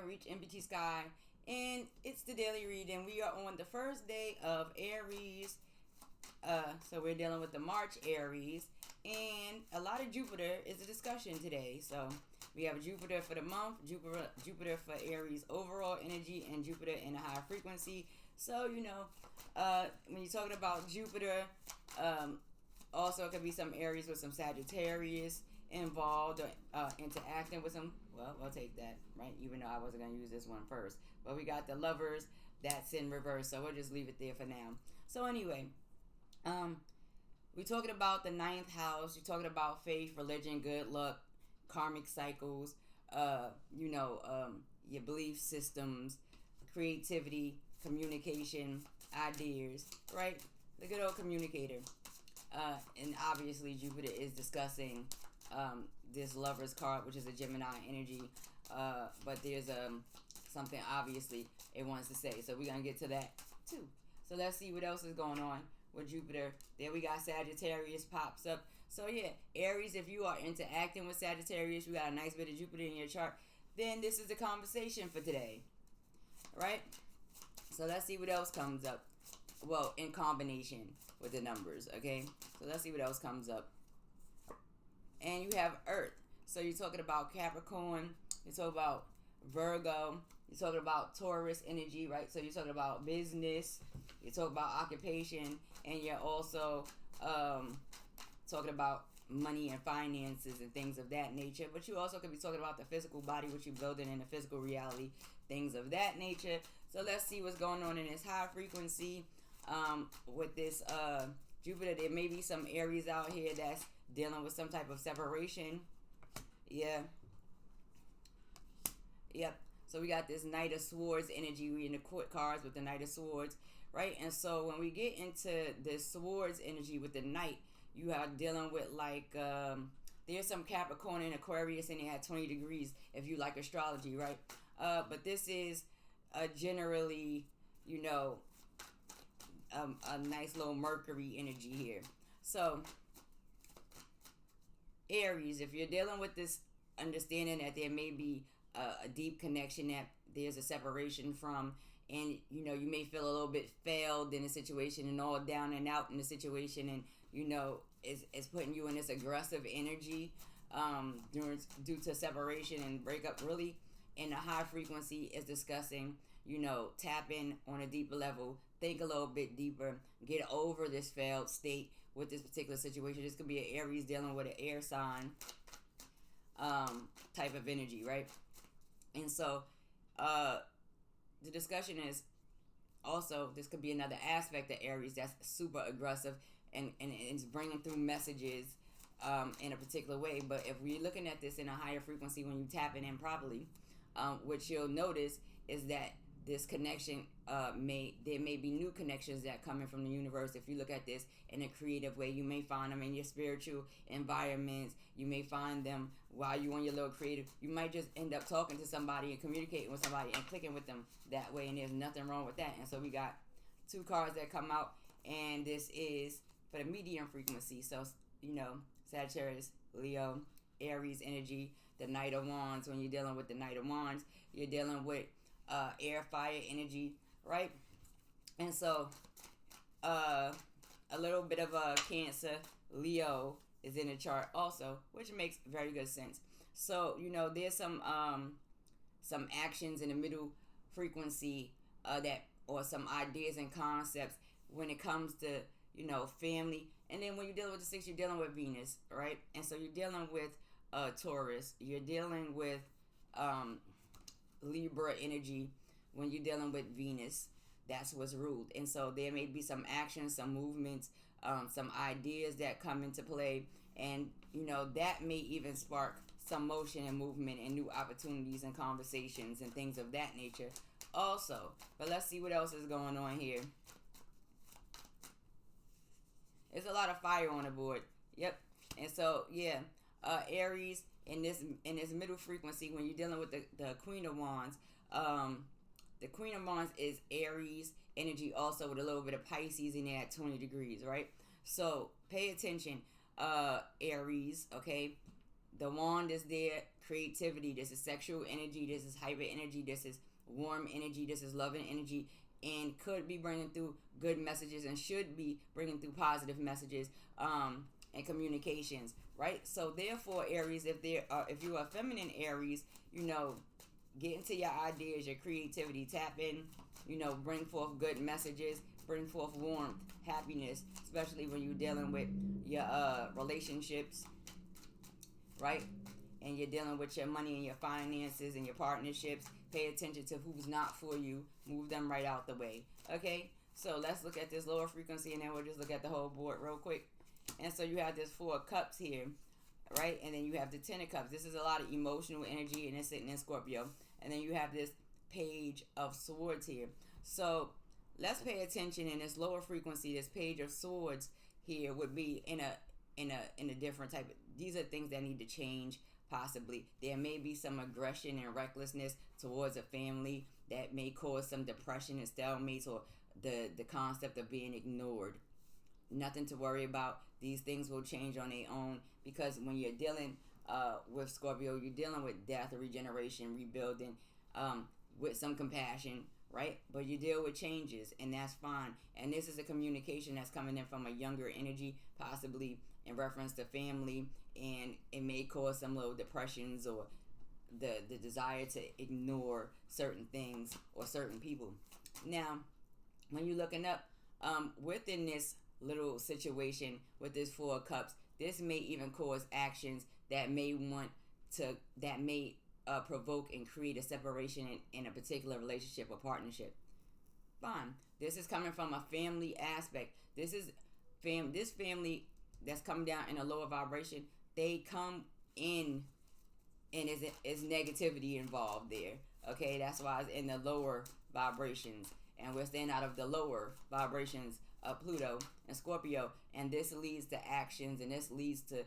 here, Reach MBT Sky, and it's the daily reading. We are on the first day of Aries. So we're dealing with the March Aries, and a lot of Jupiter is a discussion today. So we have Jupiter for the month, Jupiter for Aries overall energy, and Jupiter in a high frequency. So when you're talking about Jupiter, also it could be some Aries with some Sagittarius involved or interacting with some. Well, we'll take that, right? Even though I wasn't going to use this one first. But we got the Lovers, that's in reverse, so we'll just leave it there for now. So anyway, we're talking about the ninth house. You're talking about faith, religion, good luck, karmic cycles, your belief systems, creativity, communication, ideas, right? The good old communicator. And obviously Jupiter is discussing this Lover's card, which is a Gemini energy. But there's something obviously it wants to say. So we're going to get to that too. So let's see what else is going on with Jupiter. There we got Sagittarius pops up. So yeah, Aries, if you are interacting with Sagittarius, you got a nice bit of Jupiter in your chart, then this is the conversation for today, right? So let's see what else comes up. Well, in combination with the numbers, okay? So let's see what else comes up. And you have Earth. So you're talking about Capricorn, you're talking about Virgo, you're talking about Taurus energy, right? So you're talking about business, you're talking about occupation, and you're also talking about money and finances and things of that nature. But you also could be talking about the physical body, which you're building in the physical reality, things of that nature. So let's see what's going on in this high frequency with this Jupiter. There may be some Aries out here that's dealing with some type of separation. Yeah. Yep. So we got this Knight of Swords energy. We're in the court cards with the Knight of Swords, right? And so when we get into the Swords energy with the Knight, you are dealing with like there's some Capricorn and Aquarius and they had 20 degrees if you like astrology, right? But this is generally, a nice little Mercury energy here. So Aries, if you're dealing with this understanding that there may be a deep connection that there's a separation from, and you may feel a little bit failed in a situation and all down and out in the situation, and it's putting you in this aggressive energy due to separation and breakup. Really in the high frequency is discussing tap in on a deeper level, think a little bit deeper, get over this failed state with this particular situation. This could be an Aries dealing with an air sign type of energy, right? And so the discussion is also, this could be another aspect of Aries that's super aggressive and it's bringing through messages in a particular way. But if we're looking at this in a higher frequency, when you tap it in properly, what you'll notice is that this connection there may be new connections that come in from the universe. If you look at this in a creative way, you may find them in your spiritual environments. You may find them while you're on your little creative. You might just end up talking to somebody and communicating with somebody and clicking with them that way, and there's nothing wrong with that. And so we got two cards that come out, and this is for the medium frequency. So Sagittarius, Leo, Aries energy, the Knight of Wands. When you're dealing with the Knight of Wands, you're dealing with air, fire energy, right? And so a little bit of a Cancer, Leo is in the chart also, which makes very good sense. So there's some actions in the middle frequency or some ideas and concepts when it comes to family. And then when you're dealing with the six, you're dealing with Venus, right? And so you're dealing with Taurus, you're dealing with Libra energy. When you're dealing with Venus, that's what's ruled. And so there may be some actions, some movements, some ideas that come into play, and that may even spark some motion and movement and new opportunities and conversations and things of that nature also. But let's see what else is going on here. There's a lot of fire on the board. Yep. And so yeah, Aries in this middle frequency, when you're dealing with the Queen of Wands, the Queen of Wands is Aries energy also, with a little bit of Pisces in there at 20 degrees, right? So pay attention, Aries, okay? The wand is there creativity, this is sexual energy, this is hyper energy, this is warm energy, this is loving energy, and could be bringing through good messages and should be bringing through positive messages and communications, right? So therefore, Aries, if you're a feminine Aries, get into your ideas, your creativity, tap in, bring forth good messages, bring forth warmth, happiness, especially when you're dealing with your relationships, right? And you're dealing with your money and your finances and your partnerships. Pay attention to who's not for you. Move them right out the way. Okay? So let's look at this lower frequency, and then we'll just look at the whole board real quick. And so you have this 4 of Cups here, right? And then you have the 10 of Cups. This is a lot of emotional energy, and it's sitting in Scorpio. And then you have this Page of Swords here. So let's pay attention in this lower frequency. This Page of Swords here would be in a different type of. These are things that need to change. Possibly there may be some aggression and recklessness towards a family that may cause some depression and stalemates, or the concept of being ignored. Nothing to worry about. These things will change on their own, because when you're dealing with Scorpio, you're dealing with death, regeneration, rebuilding, with some compassion, right? But you deal with changes, and that's fine. And this is a communication that's coming in from a younger energy, possibly in reference to family, and it may cause some little depressions or the desire to ignore certain things or certain people. Now, when you're looking up within this little situation with this 4 of Cups, this may even cause actions that may provoke and create a separation in a particular relationship or partnership. Fine. This is coming from a family aspect. This family that's coming down in a lower vibration. They come in, and is negativity involved there. Okay, that's why it's in the lower vibrations, and we're staying out of the lower vibrations of Pluto and Scorpio, and this leads to actions, and this leads to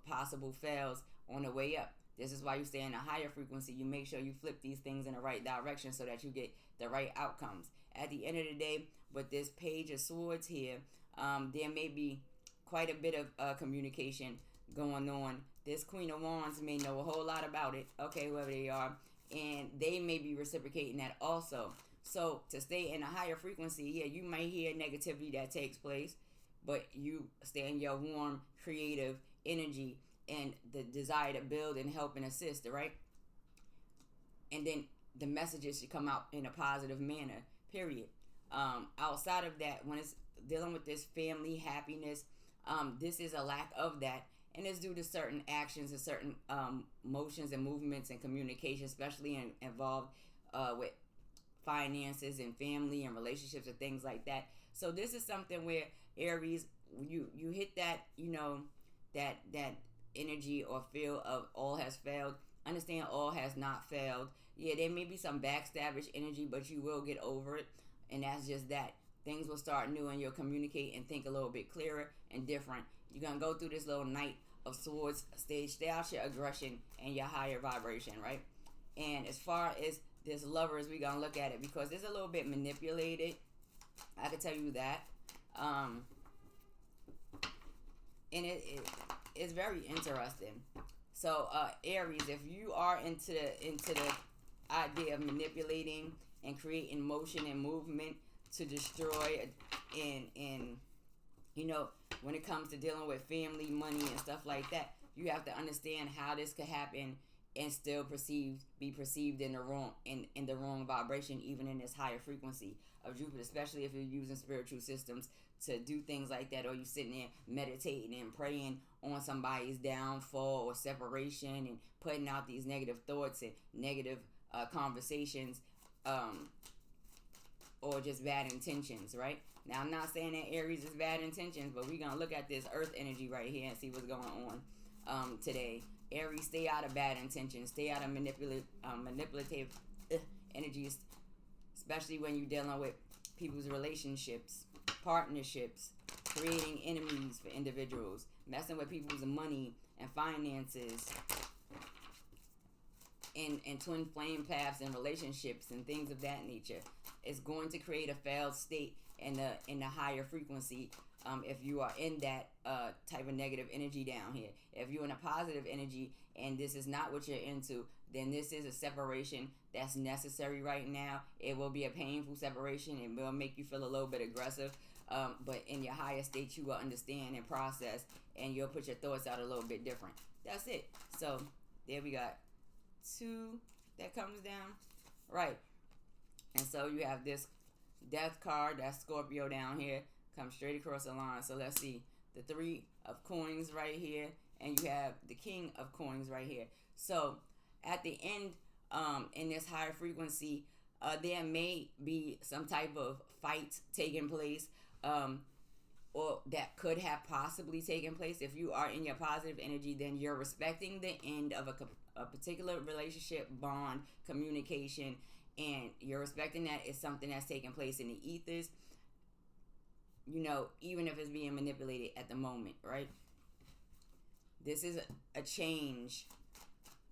possible fails on the way up. This is why you stay in a higher frequency. You make sure you flip these things in the right direction so that you get the right outcomes. At the end of the day, with this Page of Swords here, there may be quite a bit of communication going on. This Queen of Wands may know a whole lot about it, okay, whoever they are, and they may be reciprocating that also. So to stay in a higher frequency, yeah, you might hear negativity that takes place, but you stay in your warm, creative energy and the desire to build and help and assist, right? And then the messages should come out in a positive manner, period. Outside of that, when it's dealing with this family happiness, this is a lack of that, and it's due to certain actions and certain motions and movements and communication, especially involved with finances and family and relationships and things like that. So this is something where Aries, you hit that, that energy or feel of all has failed. Understand all has not failed. Yeah, there may be some backstabbish energy, but you will get over it, and that's just that. Things will start new, and you'll communicate and think a little bit clearer and different. You're going to go through this little Knight of Swords stage. Stay out your aggression and your higher vibration, right? And as far as this Lovers, we're going to look at it because it's a little bit manipulated. I can tell you that. And it's very interesting. So, Aries, if you are into the idea of manipulating and creating motion and movement to destroy and when it comes to dealing with family, money, and stuff like that, you have to understand how this could happen and still be perceived in the wrong vibration, even in this higher frequency of Jupiter, especially if you're using spiritual systems to do things like that, or you sitting there meditating and praying on somebody's downfall or separation and putting out these negative thoughts and negative conversations, or just bad intentions, right? Now, I'm not saying that Aries is bad intentions, but we're going to look at this earth energy right here and see what's going on today. Aries, stay out of bad intentions. Stay out of manipulative energies, especially when you're dealing with people's relationships, partnerships, creating enemies for individuals, messing with people's money and finances, and twin flame paths and relationships and things of that nature. It's going to create a failed state in the higher frequency if you are in that type of negative energy down here. If you're in a positive energy and this is not what you're into, then this is a separation that's necessary right now. It will be a painful separation. It will make you feel a little bit aggressive, but in your higher state, you will understand and process, and you'll put your thoughts out a little bit different. That's it. So there we got 2 that comes down, right? And so you have this death card, that's Scorpio down here, comes straight across the line. So let's see, the 3 of coins right here, and you have the King of coins right here. So at the end, in this higher frequency, there may be some type of fight taking place, or that could have possibly taken place. If you are in your positive energy, then you're respecting the end of a particular relationship, bond, communication, and you're respecting that it's something that's taking place in the ethers, even if it's being manipulated at the moment, right? This is a change,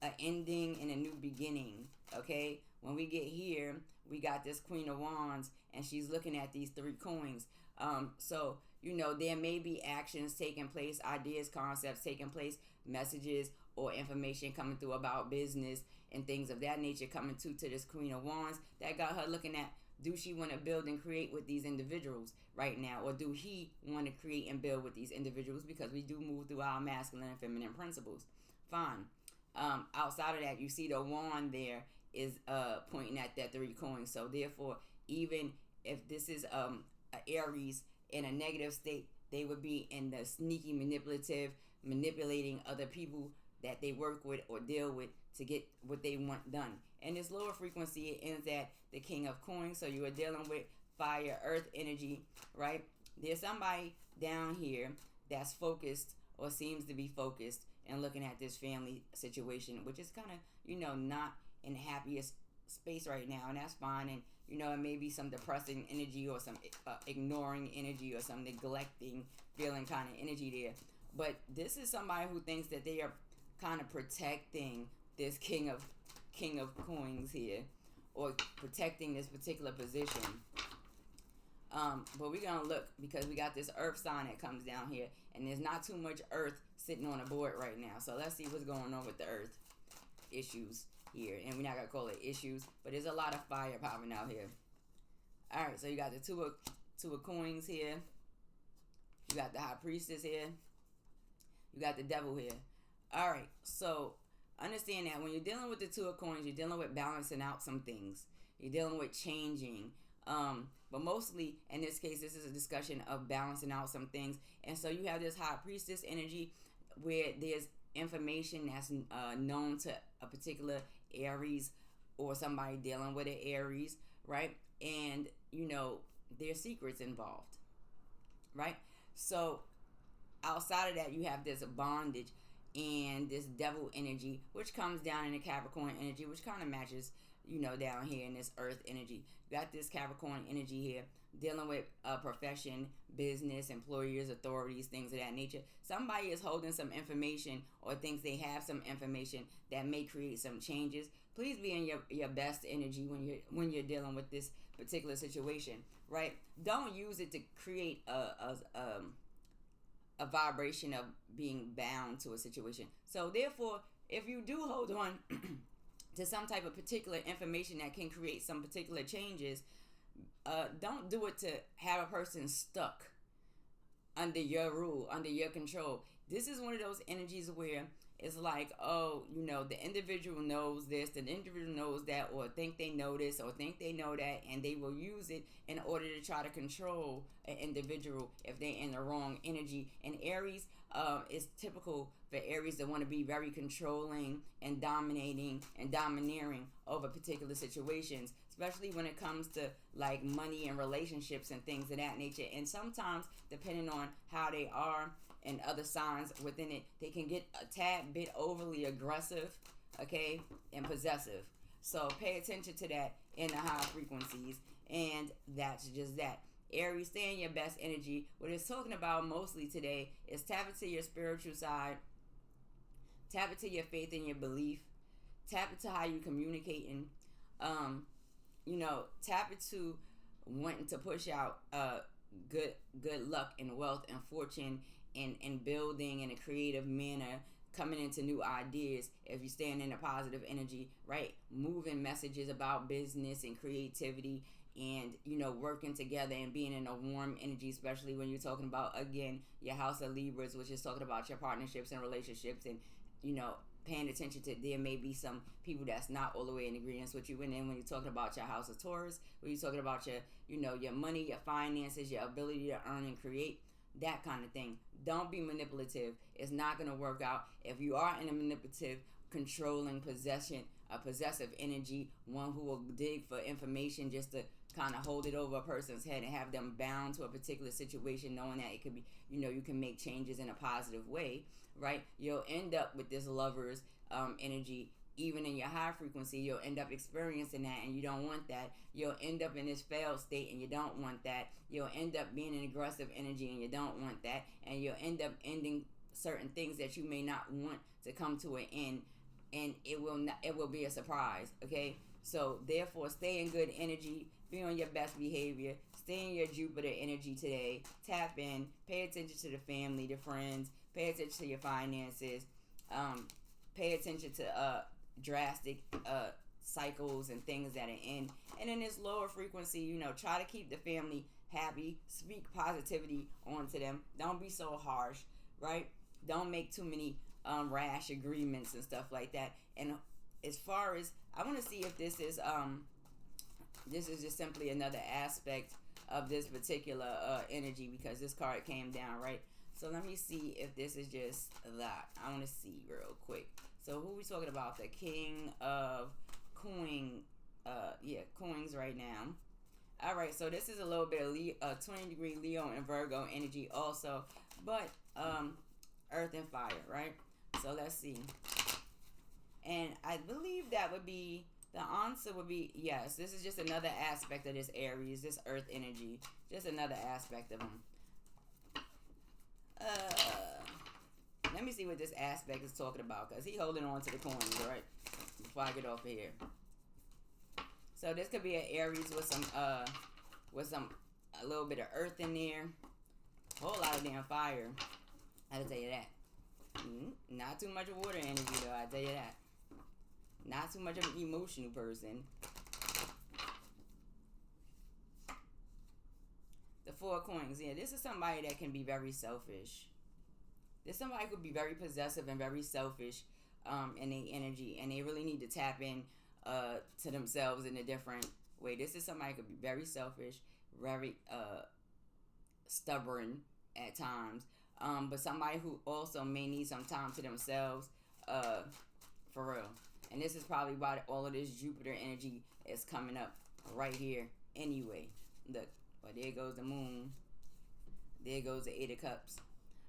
an ending, and a new beginning, okay? When we get here, we got this Queen of Wands, and she's looking at these 3 coins. So, there may be actions taking place, ideas, concepts taking place, messages or information coming through about business and things of that nature coming to this Queen of Wands that got her looking at, do she want to build and create with these individuals right now, or do he want to create and build with these individuals, because we do move through our masculine and feminine principles. Fine. Outside of that, you see the wand there is pointing at that 3 coins. So therefore, even if this is a Aries in a negative state, they would be in the sneaky, manipulating other people that they work with or deal with to get what they want done. And this lower frequency, it ends at the King of coins. So you are dealing with fire, earth energy, right? There's somebody down here that's focused or seems to be focused and looking at this family situation, which is kind of, not in the happiest space right now, and that's fine. And it may be some depressing energy or some ignoring energy or some neglecting feeling kind of energy there. But this is somebody who thinks that they are kind of protecting this King of coins here, or protecting this particular position. But we're gonna look, because we got this earth sign that comes down here, and there's not too much earth sitting on the board right now. So let's see what's going on with the earth issues here. And we're not gonna call it issues, but there's a lot of fire popping out here. All right, so you got the two of coins here. You got the high priestess here. You got the devil here. All right, so understand that when you're dealing with the 2 of coins, you're dealing with balancing out some things. You're dealing with changing. But mostly, in this case, this is a discussion of balancing out some things. And so you have this high priestess energy where there's information that's known to a particular Aries or somebody dealing with an Aries, right? And, there's secrets involved, right? So outside of that, you have this bondage and this devil energy, which comes down in the Capricorn energy, which kind of matches, down here in this earth energy. You got this Capricorn energy here, dealing with profession, business, employers, authorities, things of that nature. Somebody is holding some information or thinks they have some information that may create some changes. Please be in your best energy when you're dealing with this particular situation, right? Don't use it to create a vibration of being bound to a situation. So therefore, if you do hold on to some type of particular information that can create some particular changes, don't do it to have a person stuck under your rule, under your control. This is one of those energies where it's like, oh, the individual knows this, the individual knows that, or think they know this, or think they know that, and they will use it in order to try to control an individual if they're in the wrong energy. And Aries is typical for Aries to want to be very controlling and dominating and domineering over particular situations, especially when it comes to like money and relationships and things of that nature. And sometimes, depending on how they are and other signs within it, they can get a tad bit overly aggressive, okay, and possessive. So pay attention to that in the high frequencies, and that's just that. Aries, stay in your best energy. What it's talking about mostly today is tap into your spiritual side, tap into your faith and your belief, tap into how you're communicating, tap into wanting to push out good luck and wealth and fortune and building in a creative manner, coming into new ideas. If you're staying in a positive energy, right? Moving messages about business and creativity, and working together and being in a warm energy, especially when you're talking about, again, your house of Libras, which is talking about your partnerships and relationships, and paying attention to, there may be some people that's not all the way in agreement with you. And then when you're talking about your house of Taurus, when you're talking about your money, your finances, your ability to earn and create, that kind of thing. Don't be manipulative. It's not going to work out. If you are in a manipulative, controlling a possessive energy, one who will dig for information just to kind of hold it over a person's head and have them bound to a particular situation, knowing that it could be, you can make changes in a positive way, right? You'll end up with this lover's energy. Even in your high frequency, you'll end up experiencing that, and you don't want that. You'll end up in this failed state, and you don't want that. You'll end up being an aggressive energy, and you don't want that. And you'll end up ending certain things that you may not want to come to an end, and it will be a surprise. Okay, so therefore, stay in good energy. Be on your best behavior. Stay in your Jupiter energy today. Tap in. Pay attention to the family, the friends. Pay attention to your finances. Pay attention to drastic cycles and things that are in. And in this lower frequency, try to keep the family happy. Speak positivity onto them. Don't be so harsh, right? Don't make too many rash agreements and stuff like that. And as far as, I want to see if this is just simply another aspect of this particular energy, because this card came down, right? So let me see if this is just that. I want to see real quick. So who we talking about? The King of Coins, coins right now. All right, so this is a little bit of 20-degree Leo and Virgo energy also, but Earth and Fire, right? So let's see. And I believe that would be, the answer would be yes. This is just another aspect of this Aries, this Earth energy. Just another aspect of them. Let me see what this aspect is talking about, because he holding on to the coins, right? Before I get off of here. So this could be an Aries with a little bit of earth in there. A whole lot of damn fire. I'll tell you that. Not too much water energy though, I'll tell you that. Not too much of an emotional person. The Four of Coins. Yeah, this is somebody that can be very selfish. This somebody could be very possessive and very selfish in their energy, and they really need to tap in to themselves in a different way. This is somebody who could be very selfish, very stubborn at times, but somebody who also may need some time to themselves, for real. And this is probably why all of this Jupiter energy is coming up right here anyway. Look, well, there goes the moon. There goes the Eight of Cups,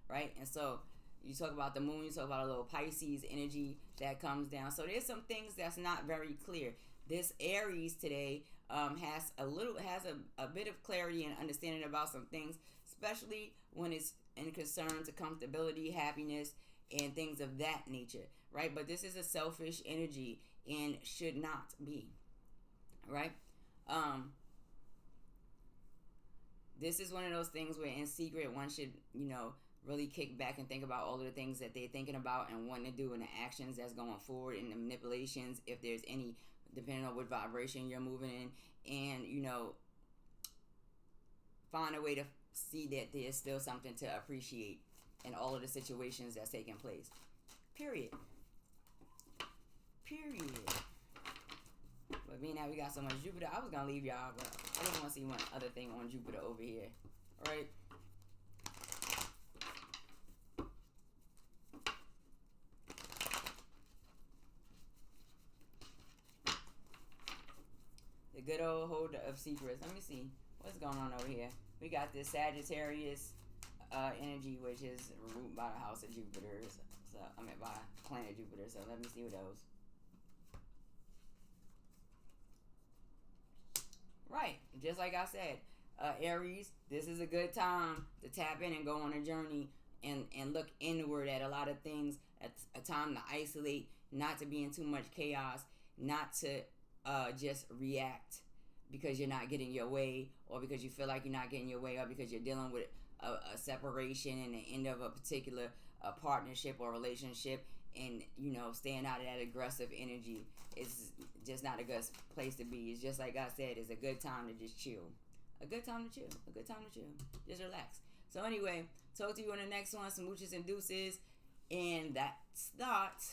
right? And so you talk about the moon, you talk about a little Pisces energy that comes down. So there's some things that's not very clear. This Aries today has a bit of clarity and understanding about some things, especially when it's in concern to comfortability, happiness, and things of that nature, right? But this is a selfish energy and should not be, right? This is one of those things where in secret one should, really kick back and think about all of the things that they're thinking about and wanting to do, and the actions that's going forward, and the manipulations, if there's any, depending on what vibration you're moving in, and find a way to see that there's still something to appreciate in all of the situations that's taking place. Period. But being that we got so much Jupiter, I was gonna leave y'all, but I just want to see one other thing on Jupiter over here. All right. The good old holder of secrets. Let me see what's going on over here. We got this Sagittarius energy, which is ruled by the house of Jupiter. So by planet Jupiter. So let me see what else. Right, just like I said, Aries, this is a good time to tap in and go on a journey and look inward at a lot of things. It's a time to isolate, not to be in too much chaos, not to just react because you're not getting your way, or because you feel like you're not getting your way, or because you're dealing with a separation and the end of a particular partnership or relationship, and staying out of that aggressive energy is just not a good place to be. It's just like I said, it's a good time to just chill. A good time to chill. A good time to chill. Just relax. So anyway, talk to you on the next one. Smooches and deuces. And that's that.